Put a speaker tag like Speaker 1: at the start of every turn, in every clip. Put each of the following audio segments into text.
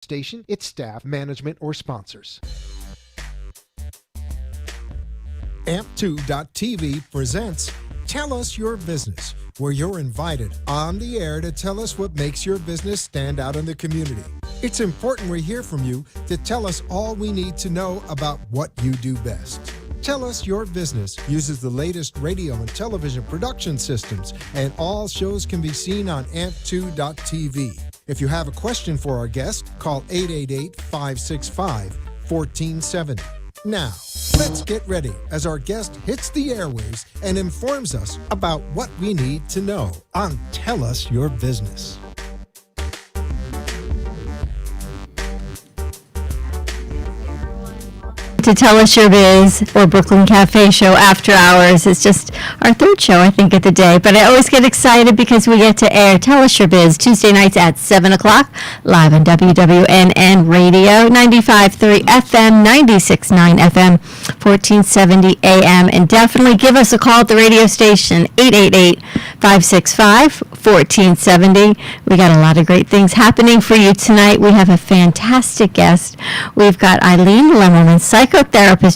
Speaker 1: station, its staff, management, or sponsors.
Speaker 2: AMP2.TV presents Tell Us Your Business, where you're invited on the air to tell us what makes your business stand out in the community. It's important we hear from you to tell us all we need to know about what you do best. Tell Us Your Business uses the latest radio and television production systems, and all shows can be seen on AMP2.TV. If you have a question for our guest, call 888-565-1470. Now, let's get ready as our guest hits the airwaves and informs us about what we need to know on Tell Us Your Business.
Speaker 3: To Tell Us Your Biz or Brooklyn Cafe Show After Hours. It's just our third show, I think, of the day. But I always get excited because we get to air Tell Us Your Biz Tuesday nights at 7 o'clock, live on WWNN Radio, 95.3 FM, 96.9 FM, 1470 AM. And definitely give us a call at the radio station, 888-565-1470. We got a lot of great things happening for you tonight. We have a fantastic guest. We've got Eileen Lemmelman, psychotherapist,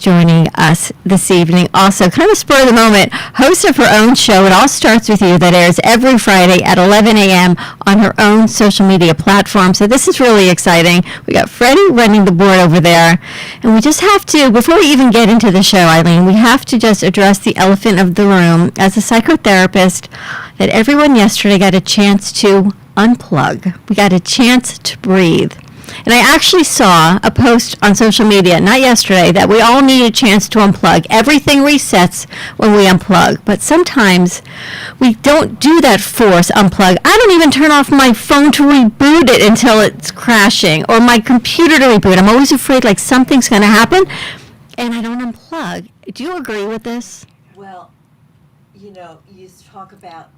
Speaker 3: joining us this evening. Also, kind of spur of the moment, host of her own show, It All Starts With You, that airs every Friday at 11 a.m. on her own social media platform. So this is really exciting. We got Freddie running the board over there. And we just have to, before we even get into the show, Eileen, we have to just address the elephant of the room. As a psychotherapist, that everyone yesterday got a chance to unplug. We got a chance to breathe. And I actually saw a post on social media, not yesterday, that we all need a chance to unplug. Everything resets when we unplug. But sometimes we don't do that force unplug. I don't even turn off my phone to reboot it until it's crashing, or my computer to reboot. I'm always afraid like something's going to happen, and I don't unplug. Do you agree with this?
Speaker 4: Well, you talk about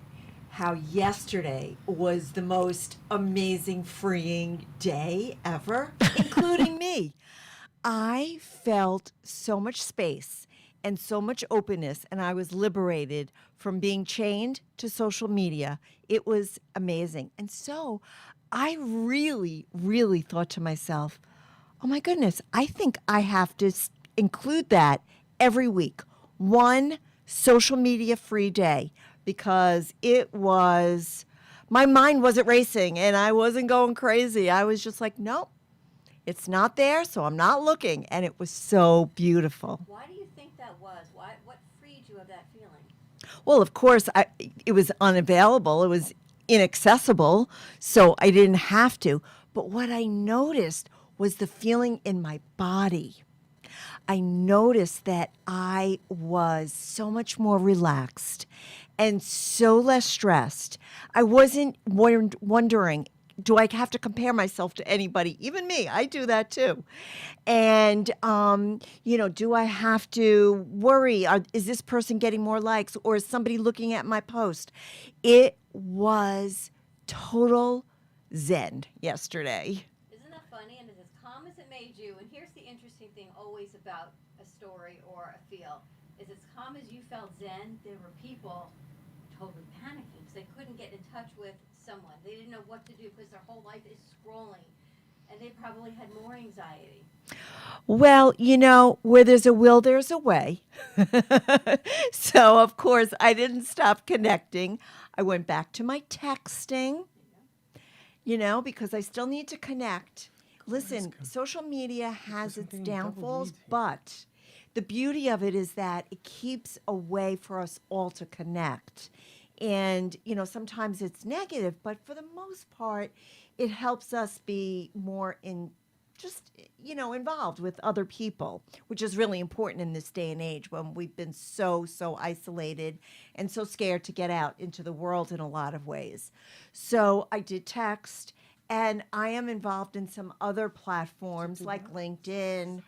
Speaker 4: how yesterday was the most amazing, freeing day ever, including me. I felt so much space and so much openness, and I was liberated from being chained to social media. It was amazing. And so I really, really thought to myself, oh my goodness, I think I have to include that every week. One social media free day. Because my mind wasn't racing and I wasn't going crazy. I was just like, nope, it's not there, so I'm not looking. And it was so beautiful.
Speaker 5: Why do you think that was? What freed you of that feeling?
Speaker 4: Well, of course, it was unavailable. It was inaccessible, so I didn't have to. But what I noticed was the feeling in my body. I noticed that I was so much more relaxed and so less stressed. I wasn't wondering, do I have to compare myself to anybody? Even me, I do that too. And, do I have to worry? Is this person getting more likes, or is somebody looking at my post? It was total zen yesterday.
Speaker 5: Isn't that funny? And it's as calm as it made you. And here's the interesting thing always about a story or a feel, is as calm as you felt zen, there were people totally panicking because they couldn't get in touch with someone. They didn't know what to do because their whole life is scrolling, and they probably had more anxiety.
Speaker 4: Well, where there's a will, there's a way. So, of course, I didn't stop connecting. I went back to my texting, because I still need to connect. Listen, social media has its downfalls, but the beauty of it is that it keeps a way for us all to connect. And, sometimes it's negative, but for the most part, it helps us be more involved with other people, which is really important in this day and age when we've been so isolated and so scared to get out into the world in a lot of ways. So I did text, and I am involved in some other platforms like LinkedIn.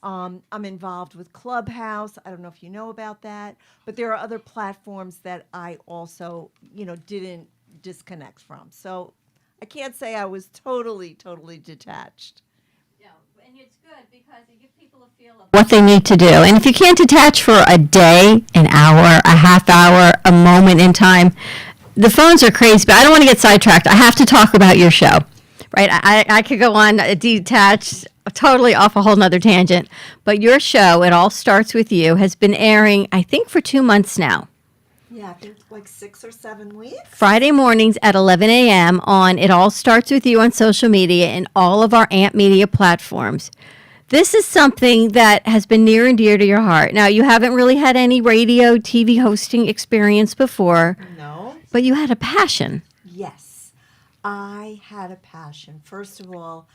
Speaker 4: I'm involved with Clubhouse. I don't know if you know about that, but there are other platforms that I also, didn't disconnect from. So I can't say I was totally detached.
Speaker 5: No, and it's good because it gives people a feel of
Speaker 3: what they need to do. And if you can't detach for a day, an hour, a half hour, a moment in time, the phones are crazy, but I don't want to get sidetracked. I have to talk about your show. right? I could go on detached, totally off a whole nother tangent. But your show, It All Starts With You, has been airing, I think, for 2 months now.
Speaker 4: Yeah, I think like 6 or 7 weeks.
Speaker 3: Friday mornings at 11 a.m. on It All Starts With You on social media and all of our AMP Media platforms. This is something that has been near and dear to your heart. Now, you haven't really had any radio, TV hosting experience before,
Speaker 4: No.
Speaker 3: but you had a passion.
Speaker 4: Yes, I had a passion. First of all,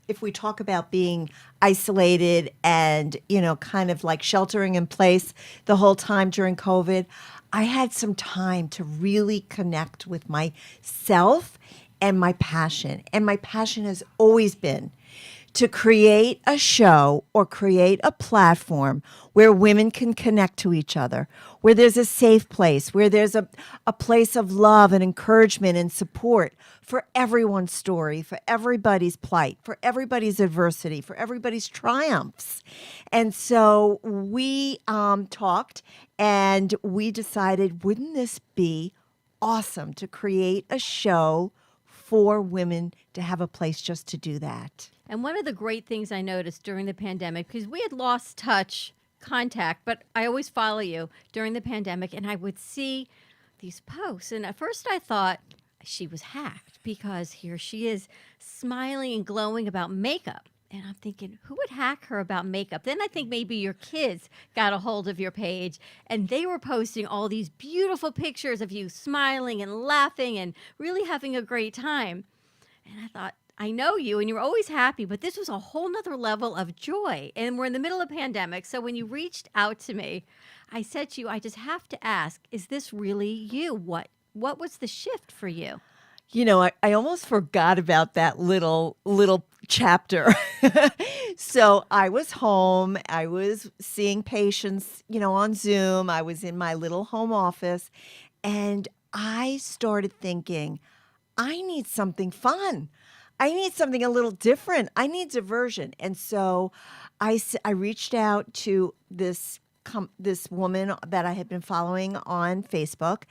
Speaker 4: if we talk about being isolated and, kind of like sheltering in place the whole time during COVID, I had some time to really connect with myself and my passion. And my passion has always been to create a show or create a platform where women can connect to each other, where there's a safe place, where there's a place of love and encouragement and support for everyone's story, for everybody's plight, for everybody's adversity, for everybody's triumphs. And so we talked and we decided, wouldn't this be awesome to create a show for women to have a place just to do that?
Speaker 3: And one of the great things I noticed during the pandemic, because we had lost contact, but I always follow you during the pandemic, and I would see these posts. And at first I thought she was hacked because here she is smiling and glowing about makeup. And I'm thinking, who would hack her about makeup? Then I think maybe your kids got a hold of your page and they were posting all these beautiful pictures of you smiling and laughing and really having a great time. And I thought, I know you and you're always happy, but this was a whole nother level of joy. And we're in the middle of a pandemic. So when you reached out to me, I said to you, I just have to ask, is this really you? What was the shift for you?
Speaker 4: I almost forgot about that little chapter. So I was home. I was seeing patients, on Zoom. I was in my little home office. And I started thinking, I need something fun. I need something a little different. I need diversion. And so I reached out to this woman that I had been following on Facebook,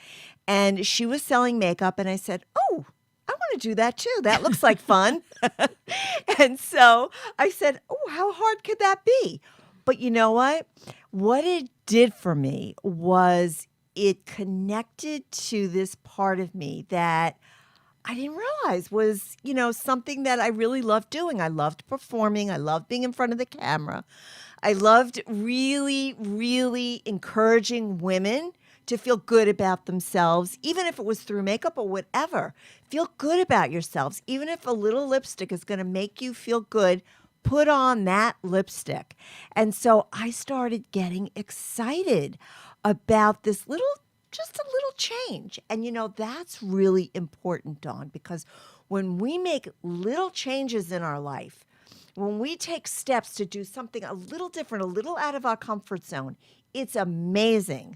Speaker 4: and she was selling makeup. And I said, oh, I want to do that too. That looks like fun. And so I said, oh, how hard could that be? But you know what? What it did for me was it connected to this part of me that I didn't realize was, something that I really loved doing. I loved performing. I loved being in front of the camera. I loved really, really encouraging women to feel good about themselves, even if it was through makeup or whatever. Feel good about yourselves. Even if a little lipstick is going to make you feel good, put on that lipstick. And so I started getting excited about this just a little change. And that's really important, Dawn, because when we make little changes in our life, when we take steps to do something a little different, a little out of our comfort zone, it's amazing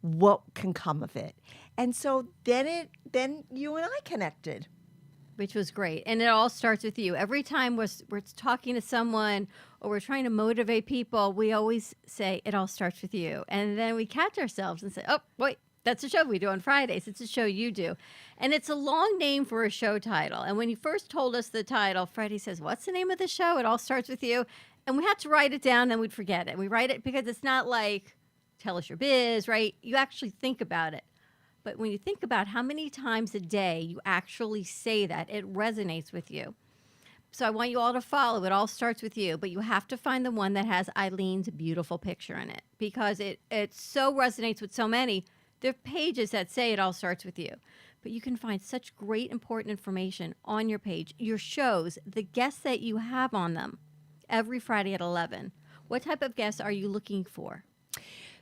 Speaker 4: what can come of it. And so then you and I connected.
Speaker 3: Which was great. And it all starts with you. Every time we're talking to someone or we're trying to motivate people, we always say, it all starts with you. And then we catch ourselves and say, oh, wait, that's a show we do on Fridays. It's a show you do. And it's a long name for a show title. And when you first told us the title, Freddie says, what's the name of the show? It all starts with you. And we had to write it down and we'd forget it. We write it because it's not like, tell us your biz, right? You actually think about it. But when you think about how many times a day you actually say that, it resonates with you. So I want you all to follow. It all starts with you, but you have to find the one that has Eileen's beautiful picture in it because it so resonates with so many. There are pages that say it all starts with you, but you can find such great, important information on your page, your shows, the guests that you have on them every Friday at 11. What type of guests are you looking for?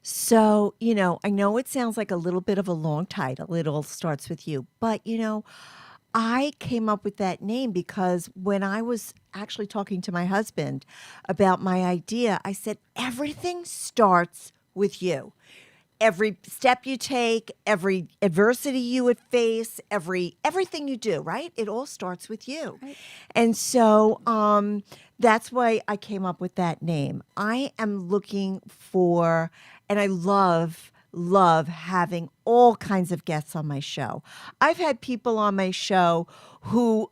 Speaker 4: So, I know it sounds like a little bit of a long title. It all starts with you. But, I came up with that name because when I was actually talking to my husband about my idea, I said, everything starts with you. Every step you take, every adversity you would face, everything you do, right? It all starts with you. Right. And so that's why I came up with that name. I am looking for, and I love love having all kinds of guests on my show. I've had people on my show who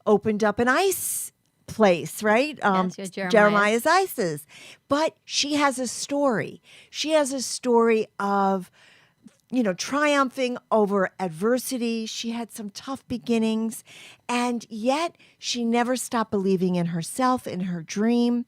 Speaker 4: opened up an ice place, right?
Speaker 3: Yes, yeah,
Speaker 4: Jeremiah's Ices. But she has a story. She has a story of, triumphing over adversity. She had some tough beginnings, and yet she never stopped believing in herself, in her dream.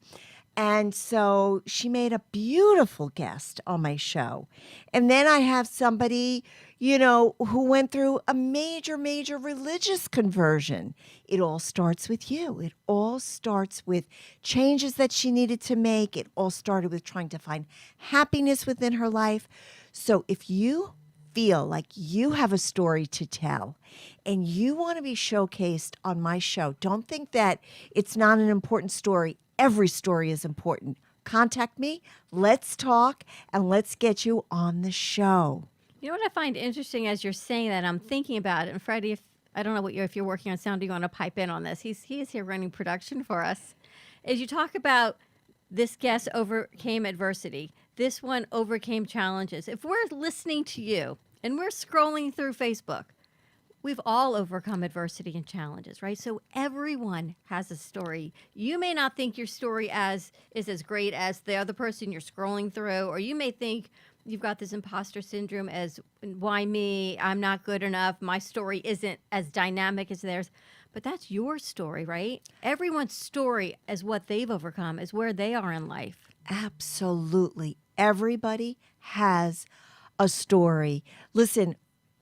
Speaker 4: And so she made a beautiful guest on my show. And then I have somebody, who went through a major, major religious conversion. It all starts with you. It all starts with changes that she needed to make. It all started with trying to find happiness within her life. So if you feel like you have a story to tell and you want to be showcased on my show, don't think that it's not an important story. Every story is important. Contact me, let's talk, and let's get you on the show.
Speaker 3: You know what I find interesting as you're saying that, I'm thinking about it, and Freddie, I don't know if you're working on sound, do you want to pipe in on this? He is here running production for us. As you talk about this guest overcame adversity, this one overcame challenges. If we're listening to you and we're scrolling through Facebook, we've all overcome adversity and challenges, right? So everyone has a story. You may not think your story is as great as the other person you're scrolling through, or you may think you've got this imposter syndrome as, why me? I'm not good enough. My story isn't as dynamic as theirs. But that's your story, right? Everyone's story is what they've overcome, is where they are in life.
Speaker 4: Absolutely. Everybody has a story. Listen,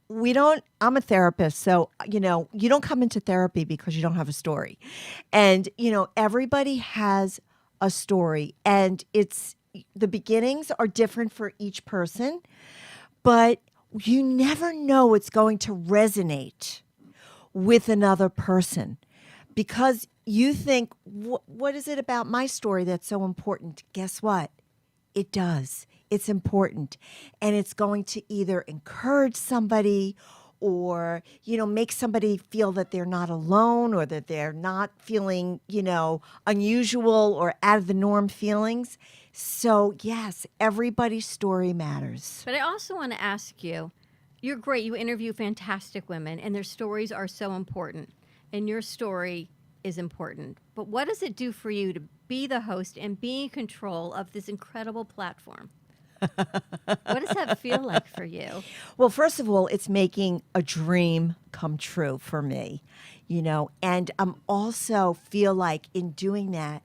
Speaker 4: I'm a therapist, so, you don't come into therapy because you don't have a story. And, everybody has a story, and the beginnings are different for each person, but you never know it's going to resonate with another person because you think, what is it about my story that's so important? Guess what? It does. It's important. And it's going to either encourage somebody or, make somebody feel that they're not alone or that they're not feeling, unusual or out of the norm feelings. So, yes, everybody's story matters.
Speaker 3: But I also want to ask you, you're great. You interview fantastic women, and their stories are so important. And your story is important. But what does it do for you to be the host and be in control of this incredible platform? What does that feel like for you?
Speaker 4: Well, first of all, it's making a dream come true for me, and I'm also feel like in doing that,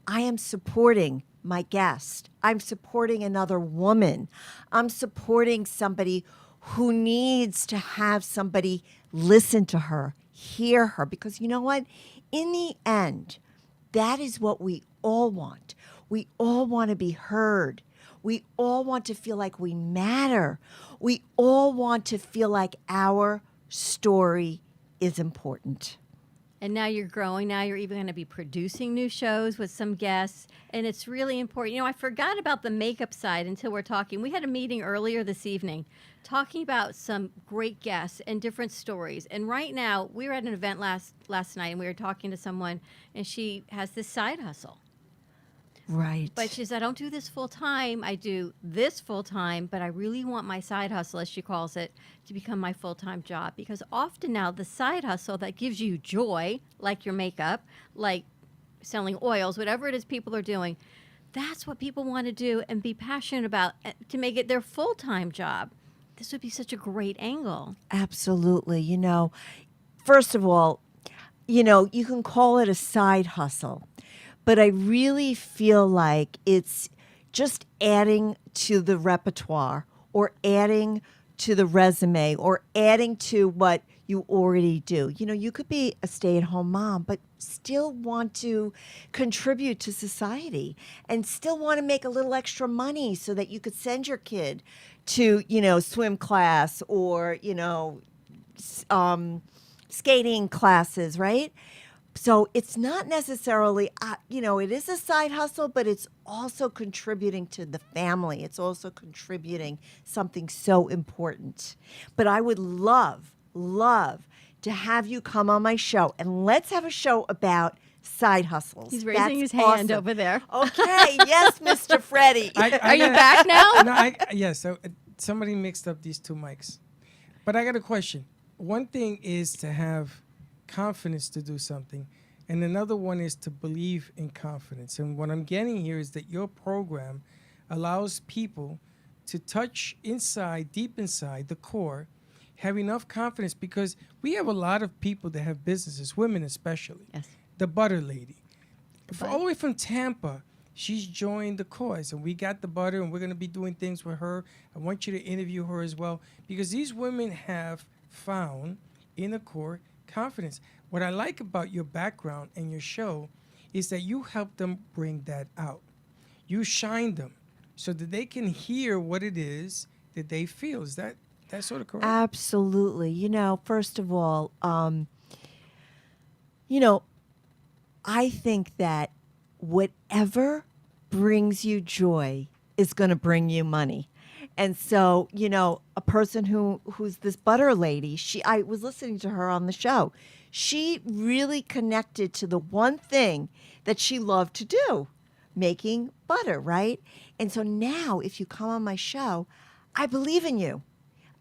Speaker 4: I am supporting my guest. I'm supporting another woman. I'm supporting somebody who needs to have somebody listen to her, hear her, because you know what? In the end, that is what we all want. We all want to be heard. We all want to feel like we matter. We all want to feel like our story is important.
Speaker 3: And now you're growing. Now you're even going to be producing new shows with some guests. And it's really important. I forgot about the makeup side until we're talking. We had a meeting earlier this evening talking about some great guests and different stories. And right now, we were at an event last night, and we were talking to someone, and she has this side hustle.
Speaker 4: Right.
Speaker 3: But she says, I don't do this full time. I do this full time, but I really want my side hustle, as she calls it, to become my full-time job. Because often now the side hustle that gives you joy, like your makeup, like selling oils, whatever it is people are doing, that's what people want to do and be passionate about to make it their full-time job. This would be such a great angle.
Speaker 4: Absolutely. First of all, you can call it a side hustle. But I really feel like it's just adding to the repertoire or adding to the resume or adding to what you already do. You could be a stay-at-home mom, but still want to contribute to society and still want to make a little extra money so that you could send your kid to, swim class or, skating classes, right? So it's not necessarily, it is a side hustle, but it's also contributing to the family. It's also contributing something so important. But I would love to have you come on my show, and let's have a show about side hustles.
Speaker 3: He's raising his hand over there.
Speaker 4: Okay, yes, Mr. Freddie.
Speaker 3: Are you back now?
Speaker 6: No, yeah. So somebody mixed up these two mics. But I got a question. One thing is to have confidence to do something, and another one is to believe in confidence. And what I'm getting here is that your program allows people to touch inside, deep inside the core, have enough confidence, because we have a lot of people that have businesses, women especially.
Speaker 3: Yes.
Speaker 6: The butter lady. All the way from Tampa, she's joined the cause, and we got the butter, and we're going to be doing things with her. I want you to interview her as well, because these women have found in the core confidence. What I like about your background and your show is that you help them bring that out. You shine them so that they can hear what it is that they feel. Is that sort of correct?
Speaker 4: Absolutely. First of all, I think that whatever brings you joy is going to bring you money. And so, a person who's this butter lady, I was listening to her on the show. She really connected to the one thing that she loved to do, making butter, right? And so now if you come on my show, I believe in you.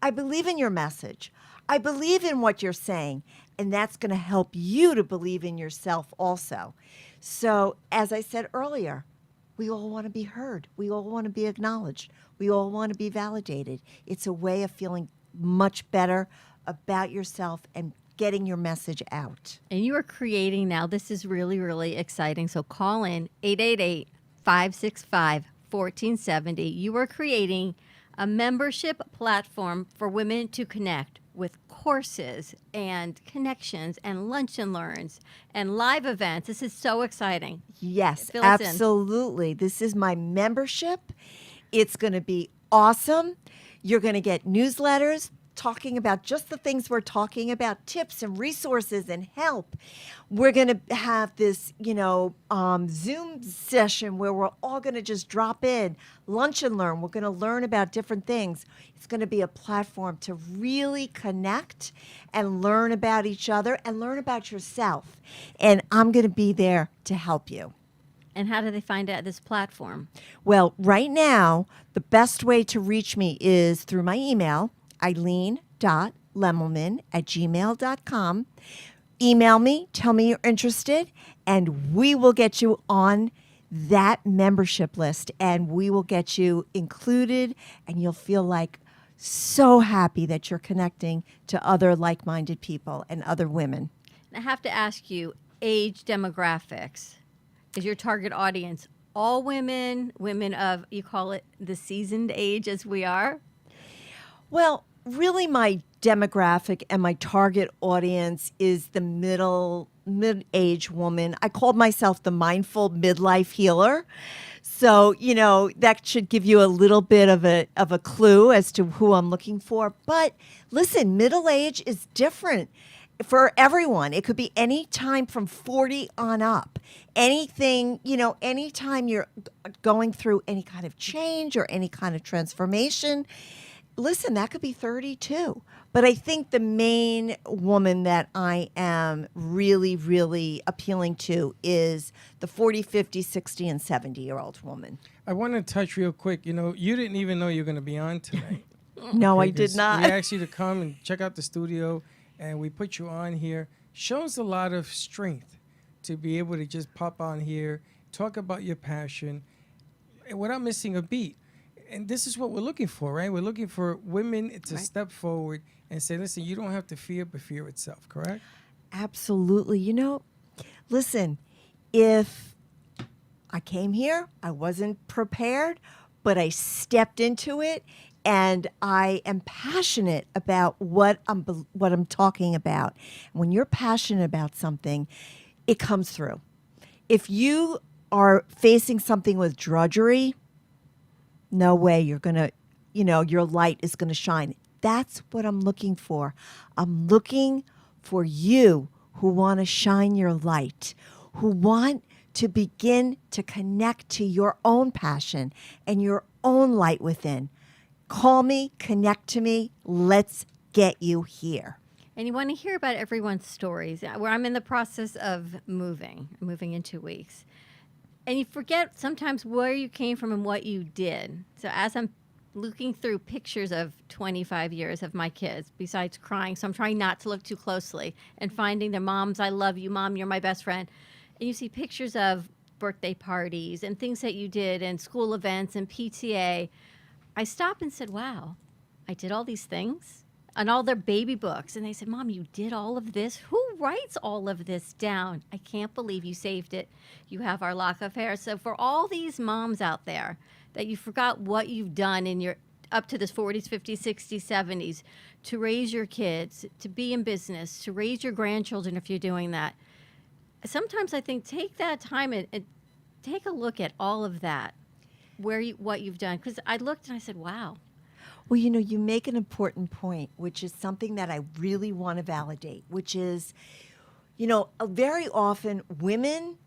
Speaker 4: I believe in your message. I believe in what you're saying. And that's going to help you to believe in yourself also. So, as I said earlier, we all want to be heard. We all want to be acknowledged. We all want to be validated. It's a way of feeling much better about yourself and getting your message out.
Speaker 3: And you are creating now, this is really, really exciting. So call in 888-565-1470. You are creating a membership platform for women to connect with courses and connections and lunch and learns and live events. This is so exciting.
Speaker 4: Yes,
Speaker 3: Fill us in.
Speaker 4: absolutely. This is my membership. It's going to be awesome. You're going to get newsletters talking about just the things we're talking about, tips and resources and help. We're going to have this, Zoom session where we're all going to just drop in, lunch and learn. We're going to learn about different things. It's going to be a platform to really connect and learn about each other and learn about yourself. And I'm going to be there to help you.
Speaker 3: And how do they find out this platform?
Speaker 4: Well, right now, the best way to reach me is through my email, eileen.lemelman@gmail.com. Email me, tell me you're interested, and we will get you on that membership list, and we will get you included, and you'll feel like so happy that you're connecting to other like-minded people and other women.
Speaker 3: I have to ask you, age demographics. Is your target audience all women, women of, you call it the seasoned age as we are?
Speaker 4: Well, really my demographic and my target audience is the mid-age woman. I called myself the mindful midlife healer. So, that should give you a little bit of a clue as to who I'm looking for. But listen, middle age is different for everyone. It could be any time from 40 on up. Anything, anytime you're going through any kind of change or any kind of transformation. Listen, that could be 30 too. But I think the main woman that I am really, really appealing to is the 40, 50, 60, and 70-year-old woman.
Speaker 6: I want to touch real quick. You didn't even know you were going to be on tonight.
Speaker 4: No, I
Speaker 6: Because
Speaker 4: did not.
Speaker 6: We asked you to come and check out the studio, and we put you on here. Shows a lot of strength to be able to just pop on here, talk about your passion, and without missing a beat. And this is what we're looking for, right? We're looking for women to step forward and say, listen, you don't have to fear, but fear itself, correct?
Speaker 4: Absolutely. Listen, if I came here, I wasn't prepared, but I stepped into it, and I am passionate about what I'm talking about. When you're passionate about something, it comes through. If you are facing something with drudgery, no way you're going to, your light is going to shine. That's what I'm looking for. I'm looking for you who want to shine your light, who want to begin to connect to your own passion and your own light within. Call me, connect to me. Let's get you here.
Speaker 3: And you want to hear about everyone's stories. Where I'm in the process of moving in 2 weeks. And you forget sometimes where you came from and what you did. So as I'm looking through pictures of 25 years of my kids, besides crying, so I'm trying not to look too closely, and finding their moms, I love you, Mom, you're my best friend. And you see pictures of birthday parties and things that you did and school events and PTA. I stopped and said, wow, I did all these things and all their baby books. And they said, Mom, you did all of this? Who writes all of this down? I can't believe you saved it. You have our lock of hair. So for all these moms out there that you forgot what you've done in your up to this 40s, 50s, 60s, 70s to raise your kids, to be in business, to raise your grandchildren if you're doing that. Sometimes I think take that time and take a look at all of that, what you've done. Because I looked and I said, wow.
Speaker 4: Well, you know, you make an important point, which is something that I really want to validate, which is, you know, very often women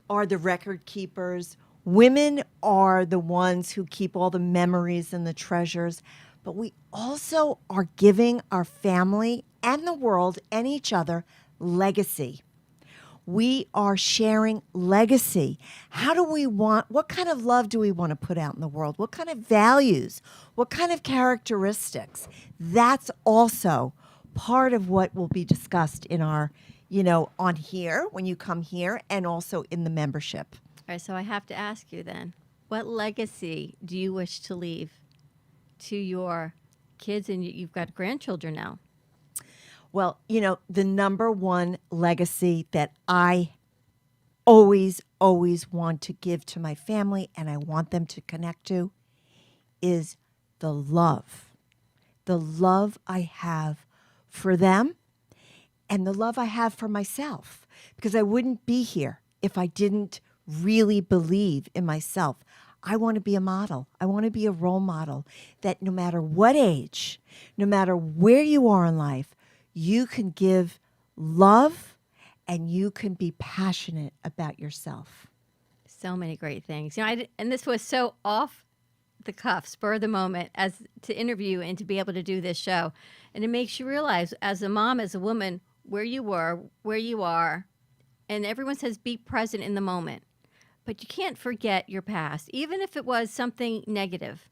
Speaker 4: are the record keepers. Women are the ones who keep all the memories and the treasures. But we also are giving our family and the world and each other legacy. We are sharing legacy. What kind of love do we want to put out in the world? What kind of values? What kind of characteristics? That's also part of what will be discussed in our, on here, when you come here, and also in the membership.
Speaker 3: All right, so I have to ask you then, what legacy do you wish to leave to your kids? And you've got grandchildren now.
Speaker 4: Well, the number one legacy that I always want to give to my family and I want them to connect to is the love. The love I have for them and the love I have for myself. Because I wouldn't be here if I didn't really believe in myself. I want to be a model. I want to be a role model that no matter what age, no matter where you are in life, you can give love and you can be passionate about yourself.
Speaker 3: So many great things. And this was so off the cuff, spur of the moment, as to interview and to be able to do this show. And it makes you realize, as a mom, as a woman, where you were, where you are. And everyone says be present in the moment. But you can't forget your past, even if it was something negative.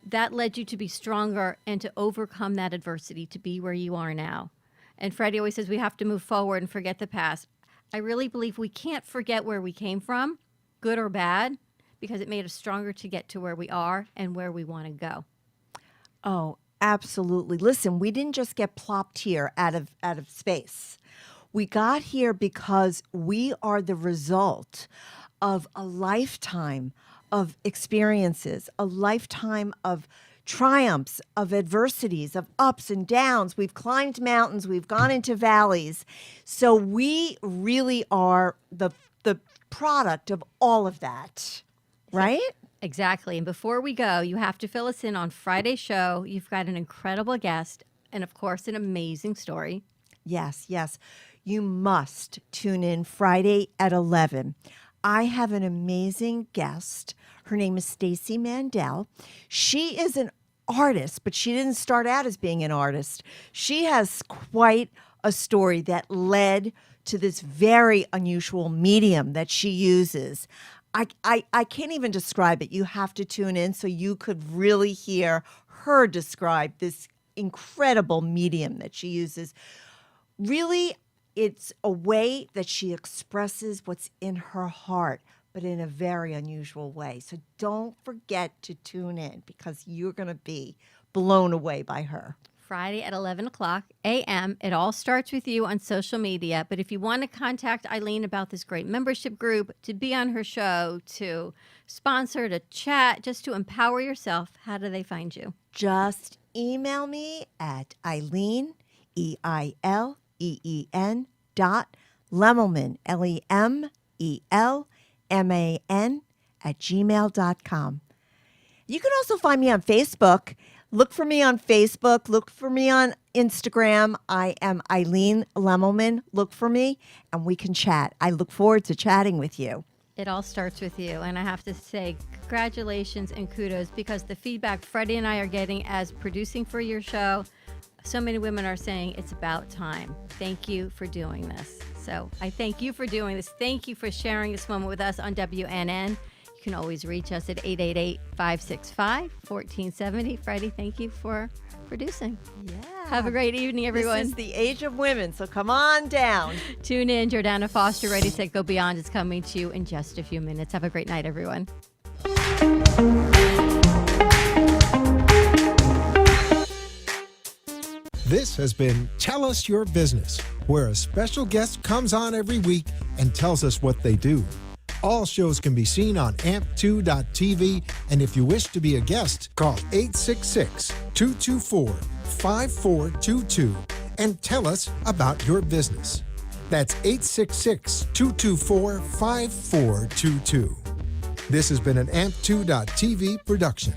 Speaker 3: That led you to be stronger and to overcome that adversity, to be where you are now. And Freddie always says we have to move forward and forget the past. I really believe we can't forget where we came from, good or bad, because it made us stronger to get to where we are and where we want to go.
Speaker 4: Oh, absolutely. Listen, we didn't just get plopped here out of space. We got here because we are the result of a lifetime of experiences, a lifetime of triumphs, of adversities, of ups and downs. We've climbed mountains, we've gone into valleys. So we really are the product of all of that, right?
Speaker 3: Exactly. And before we go, you have to fill us in on Friday's show. You've got an incredible guest and, of course, an amazing story.
Speaker 4: Yes. You must tune in Friday at 11. I have an amazing guest. Her name is Stacey Mandel. She is an artist, but she didn't start out as being an artist. She has quite a story that led to this very unusual medium that she uses. I can't even describe it. You have to tune in so you could really hear her describe this incredible medium that she uses. Really, it's a way that she expresses what's in her heart, but in a very unusual way. So don't forget to tune in because you're going to be blown away by her.
Speaker 3: Friday at 11 o'clock a.m. It all starts with you on social media. But if you want to contact Eileen about this great membership group, to be on her show, to sponsor, to chat, just to empower yourself, how do they find you?
Speaker 4: Just email me at Eileen, EILEEN, Lemelman, LEMELMAN @gmail.com. You can also find me on Facebook. Look for me on Facebook. Look for me on Instagram. I am Eileen Lemelman. Look for me and we can chat. I look forward to chatting with you.
Speaker 3: It all starts with you. And I have to say congratulations and kudos because the feedback Freddie and I are getting as producing for your show, so many women are saying it's about time. Thank you for doing this. So I thank you for doing this. Thank you for sharing this moment with us on WNN. You can always reach us at 888-565-1470. Freddie, thank you for producing.
Speaker 4: Yeah.
Speaker 3: Have a great evening, everyone.
Speaker 4: This is the age of women, so come on down.
Speaker 3: Tune in. Jordana Foster, Ready, Set, Go Beyond is coming to you in just a few minutes. Have a great night, everyone.
Speaker 2: This has been Tell Us Your Business, where a special guest comes on every week and tells us what they do. All shows can be seen on amp2.tv, and if you wish to be a guest, call 866-224-5422 and tell us about your business. That's 866-224-5422. This has been an amp2.tv production.